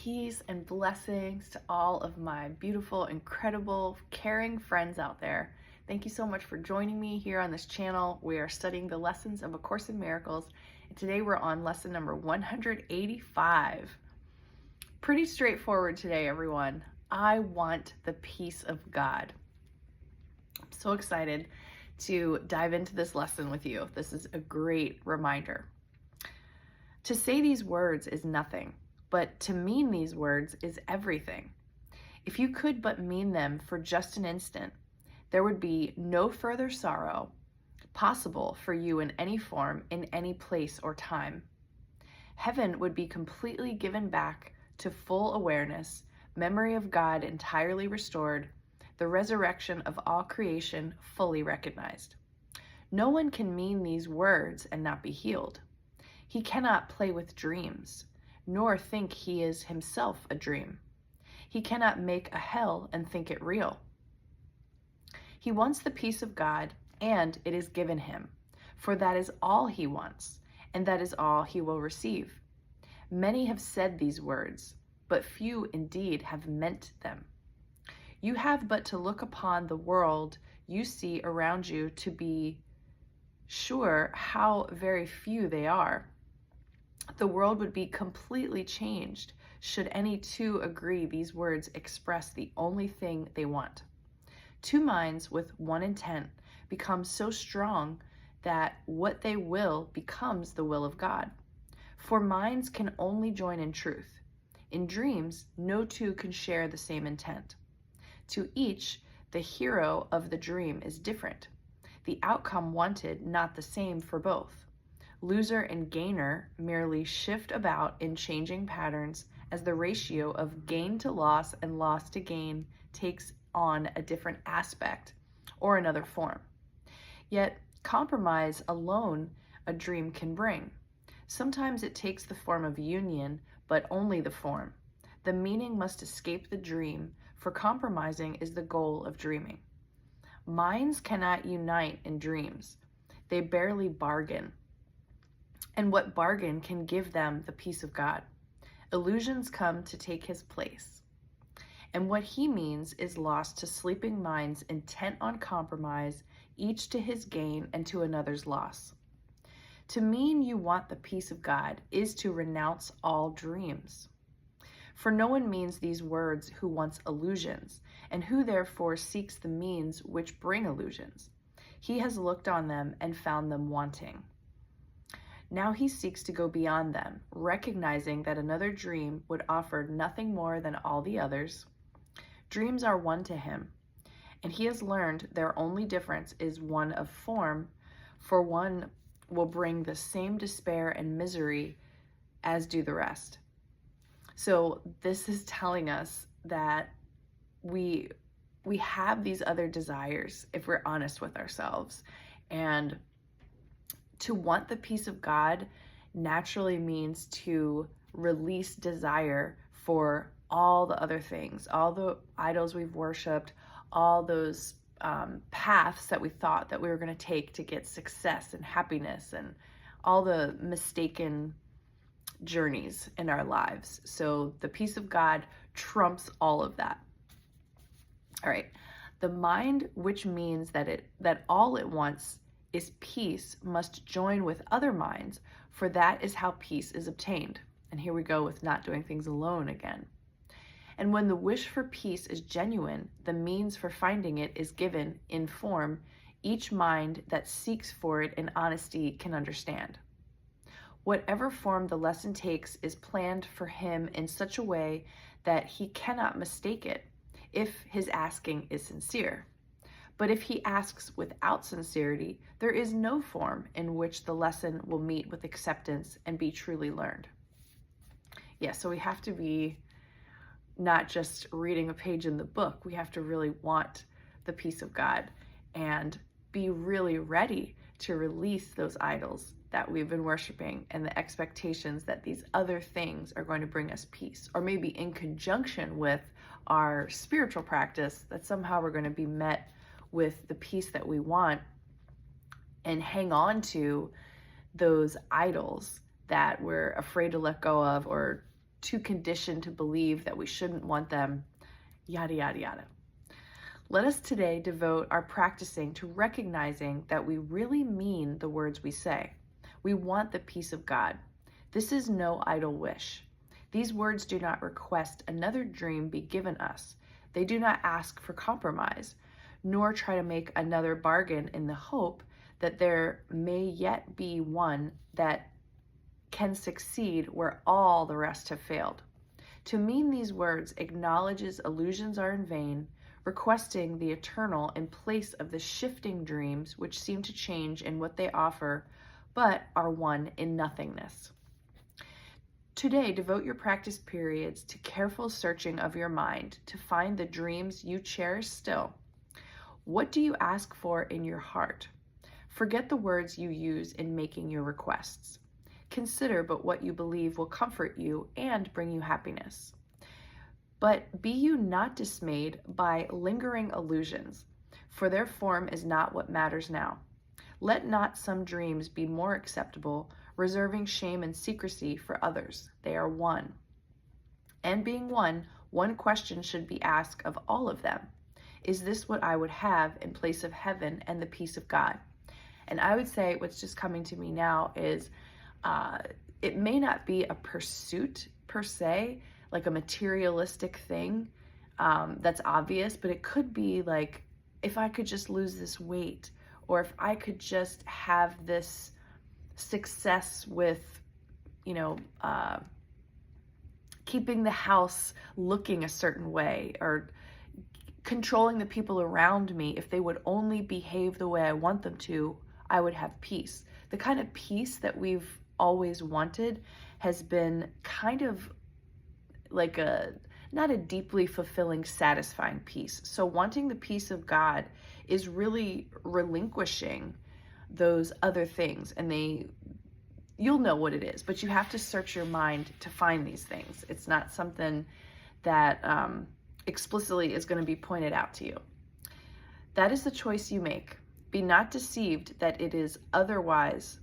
Peace and blessings to all of my beautiful, incredible, caring friends out there. Thank you so much for joining me here on this channel. We are studying the lessons of A Course in Miracles, and today we're on lesson number 185. Pretty straightforward today, everyone. I want the peace of God. I'm so excited to dive into this lesson with you. This is a great reminder. To say these words is nothing, but to mean these words is everything. If you could but mean them for just an instant, there would be no further sorrow possible for you in any form, in any place or time. Heaven would be completely given back to full awareness, memory of God entirely restored, the resurrection of all creation fully recognized. No one can mean these words and not be healed. He cannot play with dreams, nor think he is himself a dream. He cannot make a hell and think it real. He wants the peace of God, and it is given him, for that is all he wants, and that is all he will receive. Many have said these words, but few indeed have meant them. You have but to look upon the world you see around you to be sure how very few they are. The world would be completely changed should any two agree these words express the only thing they want. Two minds with one intent become so strong that what they will becomes the will of God. For minds can only join in truth. In dreams, no two can share the same intent. To each, the hero of the dream is different. The outcome wanted not the same for both. Loser and gainer merely shift about in changing patterns as the ratio of gain to loss and loss to gain takes on a different aspect or another form. Yet, compromise alone a dream can bring. Sometimes it takes the form of union, but only the form. The meaning must escape the dream, for compromising is the goal of dreaming. Minds cannot unite in dreams. They barely bargain. And what bargain can give them the peace of God? Illusions come to take his place. And what he means is lost to sleeping minds intent on compromise, each to his gain and to another's loss. To mean you want the peace of God is to renounce all dreams. For no one means these words who wants illusions, and who therefore seeks the means which bring illusions. He has looked on them and found them wanting. Now he seeks to go beyond them, recognizing that another dream would offer nothing more than all the others. Dreams are one to him, and he has learned their only difference is one of form, for one will bring the same despair and misery as do the rest. So this is telling us that we have these other desires if we're honest with ourselves. And to want the peace of God naturally means to release desire for all the other things, all the idols we've worshipped, all those paths that we thought that we were going to take to get success and happiness, and all the mistaken journeys in our lives. So the peace of God trumps all of that. All right. The mind, which means that all it wants is peace, must join with other minds, for that is how peace is obtained. And here we go with not doing things alone again. And when the wish for peace is genuine, the means for finding it is given in form. Each mind that seeks for it in honesty can understand. Whatever form the lesson takes is planned for him in such a way that he cannot mistake it if his asking is sincere. But if he asks without sincerity, there is no form in which the lesson will meet with acceptance and be truly learned. Yeah, so we have to be not just reading a page in the book. We have to really want the peace of God and be really ready to release those idols that we've been worshiping and the expectations that these other things are going to bring us peace, or maybe in conjunction with our spiritual practice, that somehow we're going to be met with the peace that we want and hang on to those idols that we're afraid to let go of, or too conditioned to believe that we shouldn't want them, yada, yada, yada. Let us today devote our practicing to recognizing that we really mean the words we say. We want the peace of God. This is no idle wish. These words do not request another dream be given us. They do not ask for compromise, nor try to make another bargain in the hope that there may yet be one that can succeed where all the rest have failed. To mean these words acknowledges illusions are in vain, requesting the eternal in place of the shifting dreams which seem to change in what they offer, but are one in nothingness. Today, devote your practice periods to careful searching of your mind to find the dreams you cherish still. What do you ask for in your heart? Forget the words you use in making your requests. Consider but what you believe will comfort you and bring you happiness. But be you not dismayed by lingering illusions, for their form is not what matters now. Let not some dreams be more acceptable, reserving shame and secrecy for others. They are one. And being one question should be asked of all of them. Is this what I would have in place of heaven and the peace of God? And I would say what's just coming to me now is it may not be a pursuit per se, like a materialistic thing that's obvious, but it could be like, if I could just lose this weight, or if I could just have this success with, keeping the house looking a certain way, or controlling the people around me. If they would only behave the way I want them to, I would have peace. The kind of peace that we've always wanted has been kind of like not a deeply fulfilling, satisfying peace. So wanting the peace of God is really relinquishing those other things, and you'll know what it is, but you have to search your mind to find these things. It's not something that explicitly is going to be pointed out to you. That is the choice you make. Be not deceived that it is otherwise.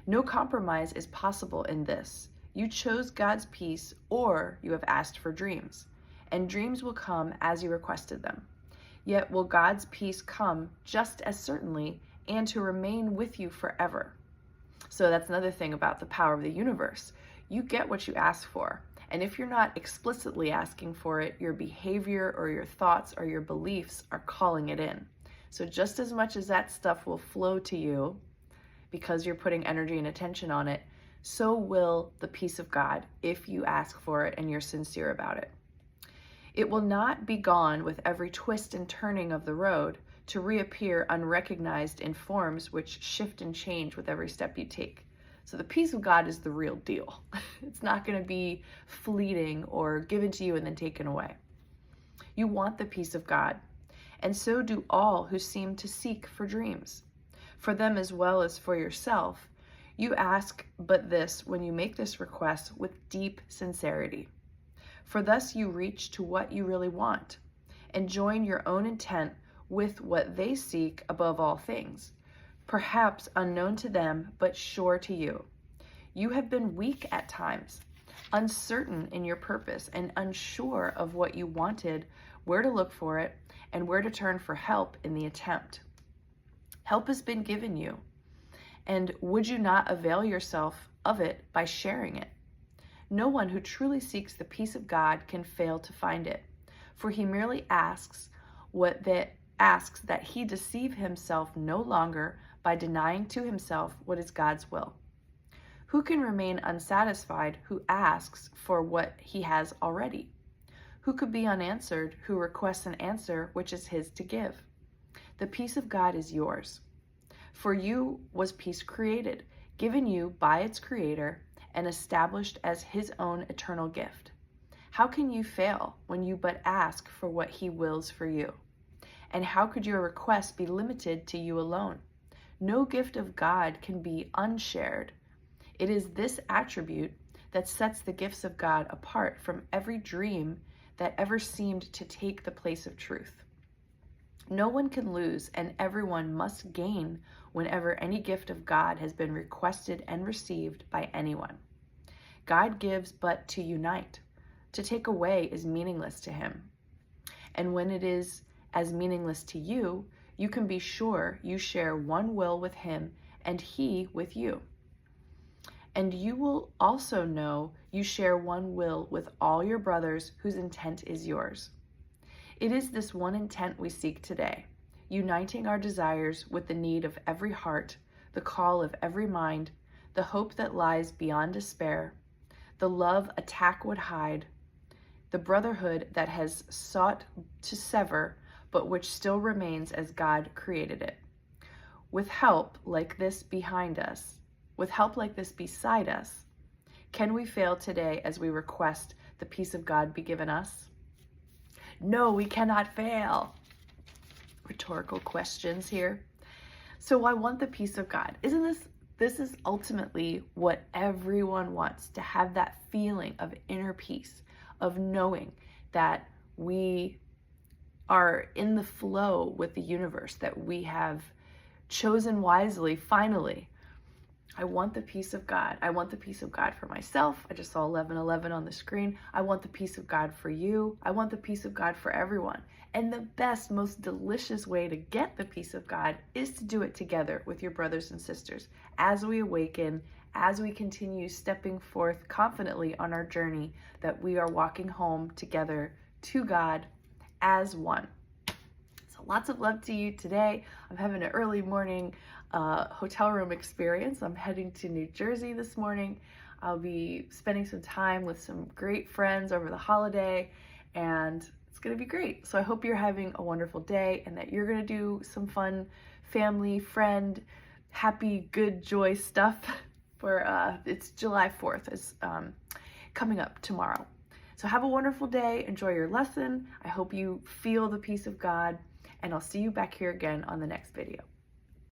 No compromise is possible in this. You chose God's peace, or you have asked for dreams, and dreams will come as you requested them. Yet will God's peace come just as certainly, and to remain with you forever. So that's another thing about the power of the universe. You get what you ask for. And if you're not explicitly asking for it, your behavior or your thoughts or your beliefs are calling it in. So just as much as that stuff will flow to you because you're putting energy and attention on it, so will the peace of God if you ask for it and you're sincere about it. It will not be gone with every twist and turning of the road, to reappear unrecognized in forms which shift and change with every step you take. So the peace of God is the real deal. It's not going to be fleeting or given to you and then taken away. You want the peace of God, and so do all who seem to seek for dreams. For them as well as for yourself, you ask but this when you make this request with deep sincerity. For thus you reach to what you really want, and join your own intent with what they seek above all things, perhaps unknown to them, but sure to you. You have been weak at times, uncertain in your purpose, and unsure of what you wanted, where to look for it, and where to turn for help in the attempt. Help has been given you, and would you not avail yourself of it by sharing it? No one who truly seeks the peace of God can fail to find it, for he merely asks that he deceive himself no longer by denying to himself what is God's will. Who can remain unsatisfied who asks for what he has already? Who could be unanswered who requests an answer which is his to give? The peace of God is yours. For you was peace created, given you by its creator, and established as his own eternal gift. How can you fail when you but ask for what he wills for you? And how could your request be limited to you alone? No gift of God can be unshared. It is this attribute that sets the gifts of God apart from every dream that ever seemed to take the place of truth. No one can lose, and everyone must gain whenever any gift of God has been requested and received by anyone. God gives but to unite. To take away is meaningless to him. And when it is as meaningless to you, you can be sure you share one will with him and he with you. And you will also know you share one will with all your brothers whose intent is yours. It is this one intent we seek today, uniting our desires with the need of every heart, the call of every mind, the hope that lies beyond despair, the love attack would hide, the brotherhood that has sought to sever, but which still remains as God created it. With help like this behind us, with help like this beside us, can we fail today as we request the peace of God be given us? No, we cannot fail. Rhetorical questions here. So I want the peace of God. This is ultimately what everyone wants, to have that feeling of inner peace, of knowing that we are in the flow with the universe, that we have chosen wisely, finally. I want the peace of God. I want the peace of God for myself. I just saw 11:11 on the screen. I want the peace of God for you. I want the peace of God for everyone. And the best, most delicious way to get the peace of God is to do it together with your brothers and sisters as we awaken, as we continue stepping forth confidently on our journey that we are walking home together to God as one. So lots of love to you today. I'm having an early morning hotel room experience. I'm heading to New Jersey this morning. I'll be spending some time with some great friends over the holiday, and it's going to be great. So I hope you're having a wonderful day and that you're going to do some fun family, friend, happy, good, joy stuff for it's July 4th is coming up tomorrow. So have a wonderful day. Enjoy your lesson. I hope you feel the peace of God, and I'll see you back here again on the next video.